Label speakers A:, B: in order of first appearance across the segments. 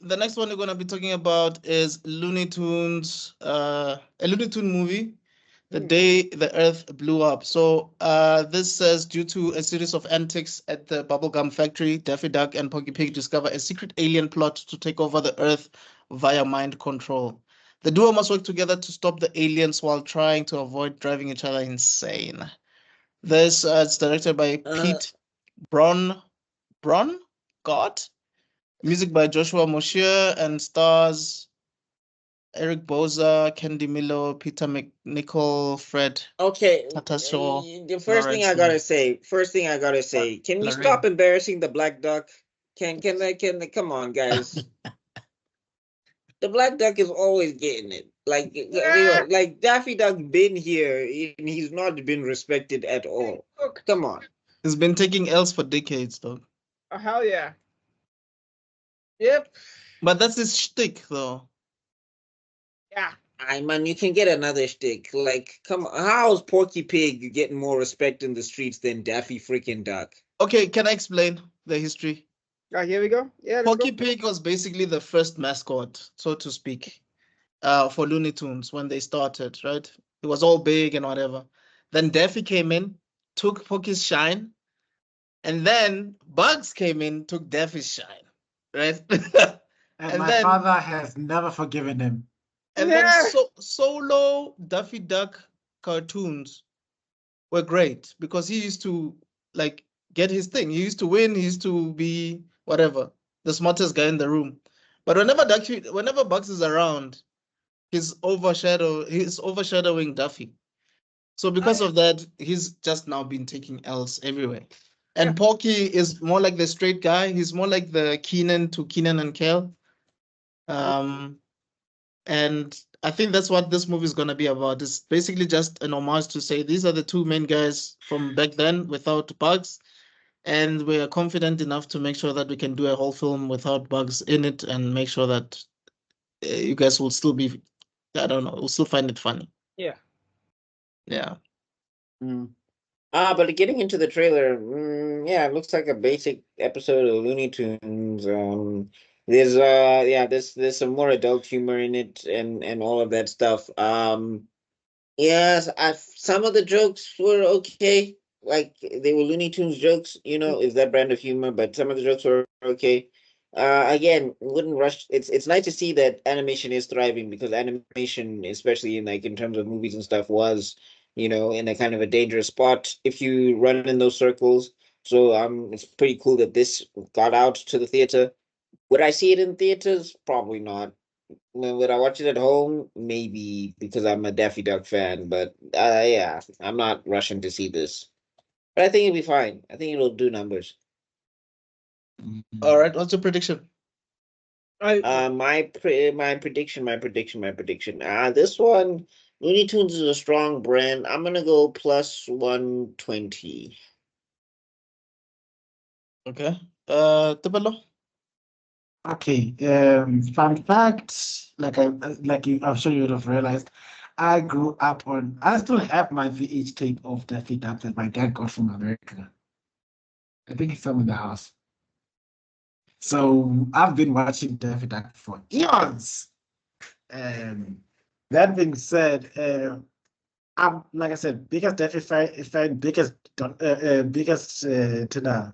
A: the next one we're gonna be talking about is Looney Tunes, a Looney Tune movie, The Day the Earth Blew Up. So this says due to a series of antics at the bubblegum factory, Daffy Duck and Porky Pig discover a secret alien plot to take over the Earth via mind control. The duo must work together to stop the aliens while trying to avoid driving each other insane. This is directed by Pete Brongott, music by Joshua Moshier, and stars Eric Boza, Candy Milo, Peter McNichol, Fred.
B: Okay.
A: Tatashaw,
B: The first thing I gotta say, can we stop embarrassing the black duck? Can come on, guys. The black duck is always getting it. Like Daffy Duck been here and he's not been respected at all. Come on.
A: He's been taking L's for decades, though.
C: Oh, hell yeah. Yep.
A: But that's his shtick, though.
C: Yeah.
B: Man, you can get another shtick. Like, come on. How's Porky Pig getting more respect in the streets than Daffy freaking Duck?
A: Okay, can I explain the history?
C: Here we go. Yeah,
A: Porky Pig was basically the first mascot, so to speak, for Looney Tunes when they started, right? It was all big and whatever. Then Daffy came in, took Porky's shine, and then Bugs came in, took Daffy's shine, right?
D: and my father has never forgiven him.
A: And then solo Daffy Duck cartoons were great because he used to like get his thing. He used to win. He used to be whatever, the smartest guy in the room. But whenever Bugs is around, he's overshadowing Daffy. So because of that, he's just now been taking L's everywhere. And Porky is more like the straight guy. He's more like the Kenan and Kel. And I think that's what this movie is going to be about. It's basically just an homage to say these are the two main guys from back then without Bugs. And we are confident enough to make sure that we can do a whole film without Bugs in it and make sure that you guys will still be, I don't know, will still find it funny.
C: Yeah.
A: Yeah.
B: But getting into the trailer, it looks like a basic episode of Looney Tunes. There's some more adult humor in it and all of that stuff. Yes, some of the jokes were okay. Like they were Looney Tunes jokes, is that brand of humor, but some of the jokes were okay. Again, wouldn't rush. It's nice to see that animation is thriving because animation, especially in terms of movies and stuff, was in a kind of a dangerous spot if you run in those circles. So it's pretty cool that this got out to the theater. Would I see it in theaters? Probably not. Would I watch it at home? Maybe because I'm a Daffy Duck fan. But I'm not rushing to see this. But I think it'll be fine. I think it'll do numbers.
A: All right. What's your prediction?
B: My prediction. This one, Looney Tunes is a strong brand. I'm gonna go plus 120.
A: Okay. Tebelo?
D: Okay. Fun fact, I'm sure you would have realized, I still have my VH tape of Daffy Duck that my dad got from America. I think it's still in the house. So I've been watching Daffy Duck for eons. That being said, I'm like I said, biggest Daffy fan, biggest Tina.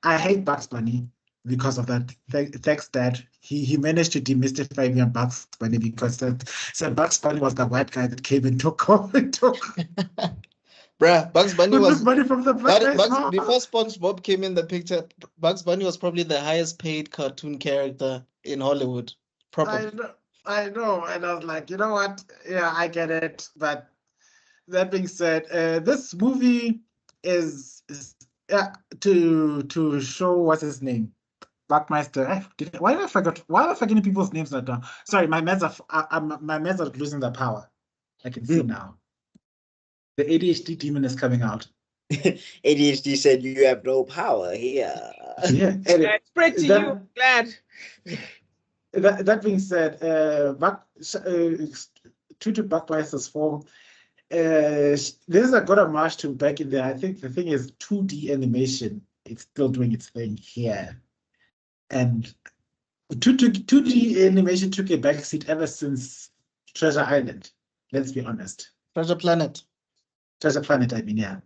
D: I hate Bugs Bunny because of that. Thanks, Dad. He managed to demystify me on Bugs Bunny because said Bugs Bunny was the white guy that came and took over.
A: Bruh, Bugs Bunny was
D: money from the
A: before SpongeBob came in the picture. Bugs Bunny was probably the highest paid cartoon character in Hollywood. Probably.
D: I know, and I was like, you know what? Yeah, I get it. But that being said, this movie is to show what's his name, Buckmeister. Why am I forgetting people's names right now? Sorry, my meds are losing their power. I can see now. The ADHD demon is coming out.
B: ADHD said you have no power here.
D: Yeah.
C: Anyway, spread to you. Glad.
D: That being said, true to Buckmeister's form, this is a good homage to back in there. I think the thing is 2D animation. It's still doing its thing here. And 2D animation took a backseat ever since Treasure Island. Let's be honest.
A: Treasure Planet.
D: Treasure Planet, I mean, yeah.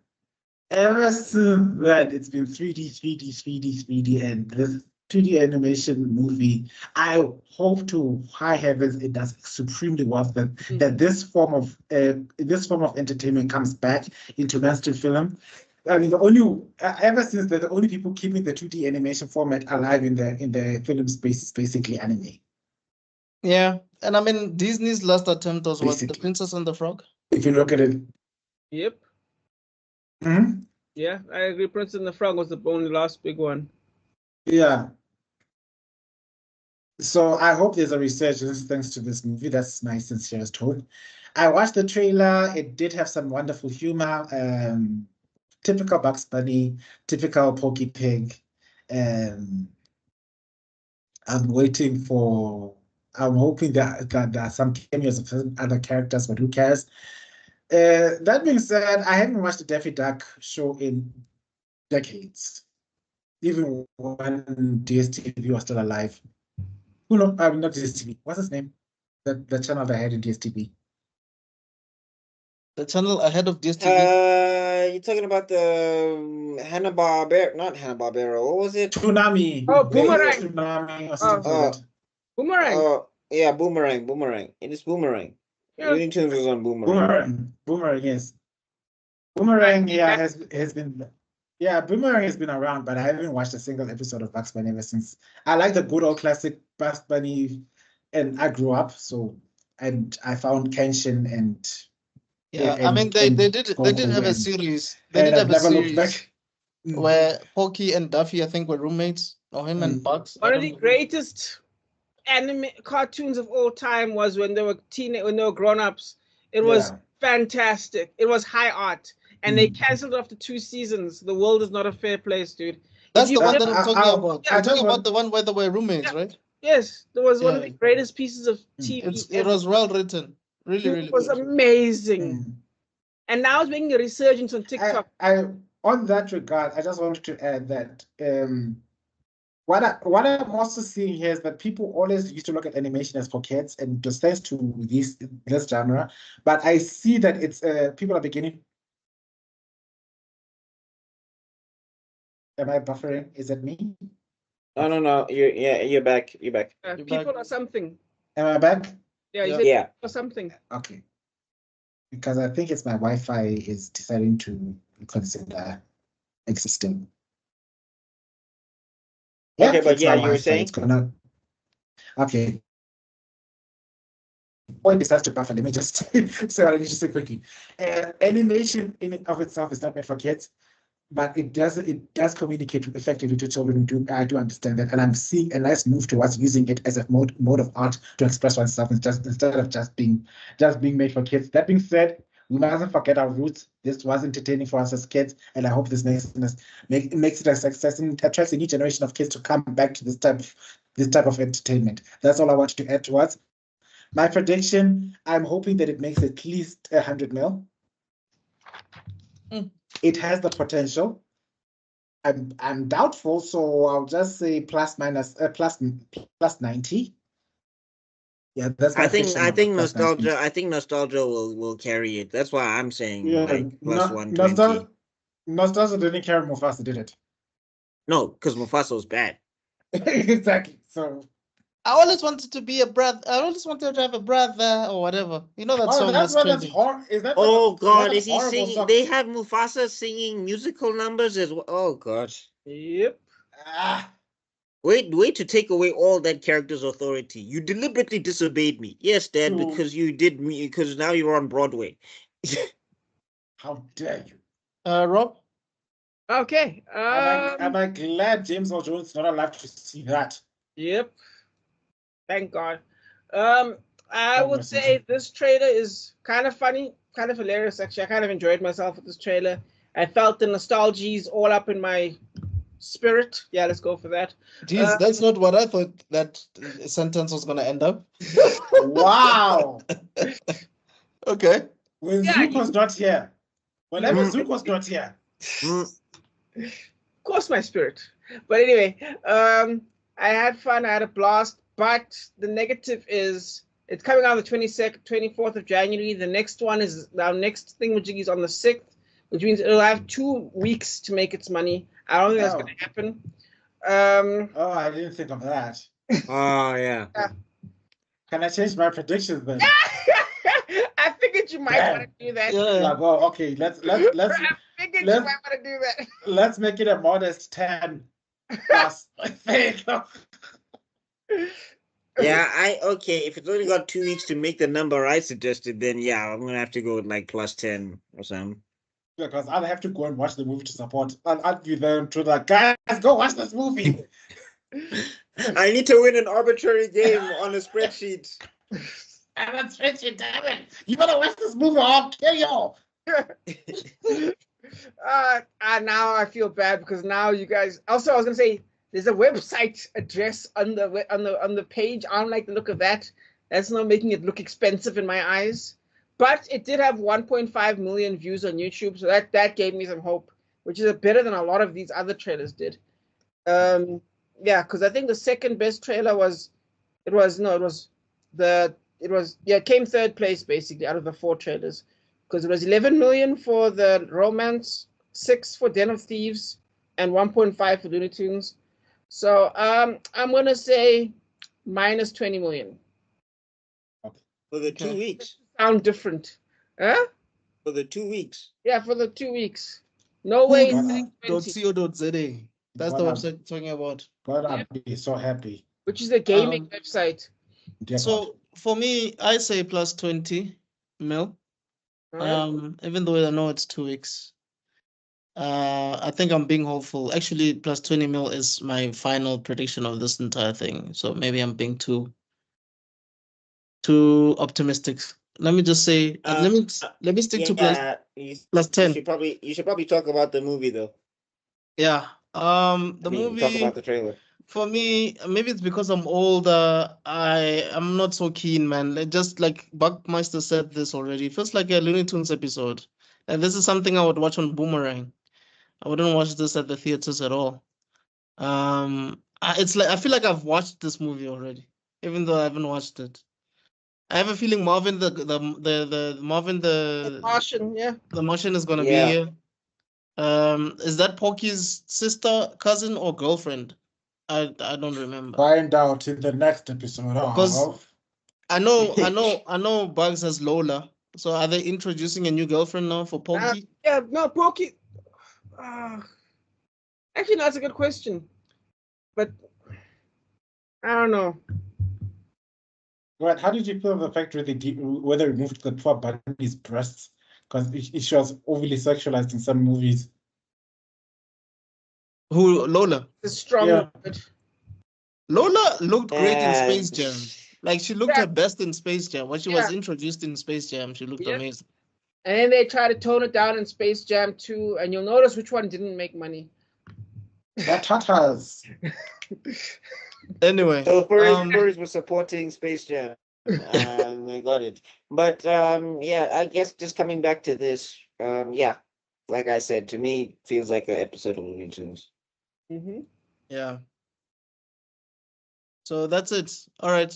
D: Ever since that, it's been 3D, and this 2D animation movie. I hope to high heavens it does supremely well. That this form of entertainment comes back into mainstream film. I mean, ever since the only people keeping the 2D animation format alive in the film space is basically anime.
A: Yeah, and I mean Disney's last attempt was what, The
D: Basically.
A: Princess and the Frog?
D: If you look at it.
C: Yep.
D: Mhm.
C: Yeah, I agree. Princess and the Frog was the only last big one.
D: Yeah. So I hope there's a resurgence thanks to this movie. That's my sincerest hope. I watched the trailer. It did have some wonderful humor. Typical Bugs Bunny, typical Porky Pig. I'm hoping that there are some cameos of some other characters, but who cares? That being said, I haven't watched the Daffy Duck show in decades, even when DSTV was still alive. Not DSTV. What's his name? The channel that I had in DSTV.
A: The channel ahead of DSTV.
B: You're talking about the Hanna-Barbera, not Hanna-Barbera. What was it?
D: Tsunami.
C: Oh, Boomerang.
D: Tsunami or something
B: Oh.
D: like that.
C: Boomerang.
B: Oh, yeah, Boomerang. It is Boomerang.
C: Yeah.
B: Looney Tunes was on Boomerang.
D: Boomerang, yes. Boomerang, yeah, has been. Yeah, Boomerang has been around, but I haven't watched a single episode of Bugs Bunny ever since. I like the good old classic Bugs Bunny, and I grew up, and I found Kenshin and.
A: Yeah,
D: and-
A: I mean they
D: and
A: did
D: Goku
A: have a
D: and-
A: series. They
D: and
A: did have
D: I've
A: a
D: never looked
A: series
D: back.
A: where Porky and Daffy, I think, were roommates, or him and Bugs. I
C: One of
A: don't
C: the
A: know.
C: greatest anime cartoons of all time was when they were when they were grown-ups. It was
D: Yeah.
C: fantastic. It was high art. And they canceled after 2 seasons. The world is not a fair place, dude.
A: That's
C: If
A: the
C: you
A: one
C: never-
A: that I'm talking about.
D: I
A: I'm talking
D: don't
A: about
D: want-
A: the one where they were roommates, right?
C: Yes, it was one of the
A: Yeah.
C: greatest pieces of TV.
A: It was well written. Really,
C: It
A: really
C: was
A: good.
C: amazing. And now it's making a resurgence on TikTok.
D: On that regard, I just wanted to add that what I'm also seeing here is that people always used to look at animation as for kids, and just thanks to this genre. But I see that it's people are beginning. Am I buffering? Is it me?
B: Oh no, you're back. You're back.
A: You're
C: People
A: back.
C: are something.
D: Am I back?
C: Yeah, you
A: Yeah.
C: said
B: Yeah.
C: or something.
D: Okay. Because I think it's my Wi-Fi is deciding to consider existing.
B: Okay, but
D: it's
B: yeah,
D: my
B: you were
D: Wi-Fi.
B: saying?
D: It's gonna. Okay. When it decides to buffer, let me just say what I need to say quickly. Animation in and of itself is not meant for kids, but it does communicate effectively to children. I do understand that, and I'm seeing a nice move towards using it as a mode of art to express oneself, instead of just being made for kids. That being said, we mustn't forget our roots. This was entertaining for us as kids, and I hope this makes it a success and attracts a new generation of kids to come back to this type of entertainment. That's all I wanted to add towards. My prediction, I'm hoping that it makes at least 100 mil. It has the potential. I'm doubtful, so I'll just say plus 90. Yeah, that's my
B: I think
D: prediction number, plus 90.
B: nostalgia. I think nostalgia will carry it. That's why I'm saying
D: Yeah,
B: like plus 120.
D: Nostalgia didn't carry Mufasa, did it?
B: No, because Mufasa was bad.
D: Exactly. So
A: I always wanted to be a brother. I always wanted to have a brother or whatever. You know that song
D: that's
A: that's
D: what that's
A: trending.
D: horrible. Is that?
B: Oh God,
D: that's
B: is he
D: horrible
B: singing?
D: song.
B: They have Mufasa singing musical numbers as well. Oh God.
C: Yep.
B: Wait to take away all that character's authority. You deliberately disobeyed me. Yes, Dad,
D: No.
B: because you did me. Because now you're on Broadway.
D: How dare you?
A: Rob?
C: Okay.
D: Am I glad James Earl Jones is not allowed to see that?
C: Yep. Thank God. I
D: Oh,
C: would
D: mercy.
C: say this trailer is kind of funny, kind of hilarious. Actually, I kind of enjoyed myself with this trailer. I felt the nostalgia's all up in my spirit. Yeah, let's go for that.
A: Jeez, that's not what I thought that sentence was going to end up.
D: Wow.
A: Okay.
D: When
C: Yeah,
D: Zook was not here. Whenever Zook was not here.
B: Mm.
C: Of course, my spirit. But anyway, I had fun. I had a blast. But the negative is it's coming out on the 22nd, 24th of January. The next one is our next thingamajig is on the 6th, which means it'll have 2 weeks to make its money. I don't think that's going to happen.
D: Oh, I didn't think of that.
B: Oh yeah.
D: Can I change my predictions then?
C: I figured you might want to do that.
A: Yeah.
D: Like, well, okay, let's
C: I figured you
D: let's-
C: might want to do that.
D: let's make it a modest 10 plus. There you go.
B: Yeah, okay. If it's only got 2 weeks to make the number I suggested, then yeah, I'm gonna have to go with like +10 or something.
D: Because I'll have to go and watch the movie to support. I'll be there to like, guys, go watch this movie.
B: I need to win an arbitrary game on a spreadsheet.
D: And that's Richard, damn it. You better watch this movie or I'll kill you.
C: Now I feel bad because now you guys. Also, I was gonna say there's a website address on the page. I don't like the look of that. That's not making it look expensive in my eyes. But it did have 1.5 million views on YouTube, so that gave me some hope, which is better than a lot of these other trailers did. Yeah, because I think the second best trailer came third place basically out of the 4 trailers, because it was 11 million for the romance, 6 for Den of Thieves, and 1.5 for Looney Tunes. So I'm gonna say minus 20 million.
B: For the 2
A: Okay.
B: weeks.
C: Sound different, huh?
B: For the 2 weeks.
C: Yeah, for the 2 weeks. No way. it's like 20,
A: Hulu.co.za. That's the
D: Gonna-
A: website talking about.
D: Gonna be so happy.
C: which is a gaming website.
D: Dear God.
A: So for me, I say plus 20 mil.
C: Alright?
A: Even though I know it's 2 weeks. I think I'm being hopeful. Actually, plus 20 mil is my final prediction of this entire thing. So maybe I'm being too optimistic. Let me just say, let me stick to plus
B: Yeah, you
A: plus 10.
B: you should probably talk about the movie though.
A: Yeah. The
B: I mean, talk
A: movie
B: about the trailer.
A: for me, maybe it's because I'm older. I'm not so keen, man. Just like Buckmeister said this already. It feels like a Looney Tunes episode. And this is something I would watch on Boomerang. I wouldn't watch this at the theaters at all. It's like I feel like I've watched this movie already, even though I haven't watched it. I have a feeling Marvin the
C: Martian, yeah.
A: the Martian is gonna be
B: Yeah.
A: here. Is that Porky's sister, cousin, or girlfriend? I don't remember.
D: Find out in the next episode.
A: Because I know Bugs has Lola. So are they introducing a new girlfriend now for Porky?
C: Yeah, no, Porky. Actually, no, that's a good question. But I don't know.
D: Right, how did you feel the fact where they removed the poor bunny's breasts? Because she was overly sexualized in some movies.
A: Who, Lola?
C: It's strong.
D: Yeah.
C: Word.
A: Lola looked great in
B: And-
A: Space Jam. Like she looked
C: Yeah.
A: her best in Space Jam. When she was
C: Yeah.
A: introduced in Space Jam, she looked
C: Yeah.
A: amazing.
C: And then they try to tone it down in Space Jam 2, and you'll notice which one didn't make money.
D: The Tatas.
A: Anyway,
B: So furries were supporting Space Jam. I got it. But yeah, I guess just coming back to this, yeah, like I said, to me, it feels like an episode of Looney Tunes.
C: Mm-hmm.
A: yeah. So that's it. All right.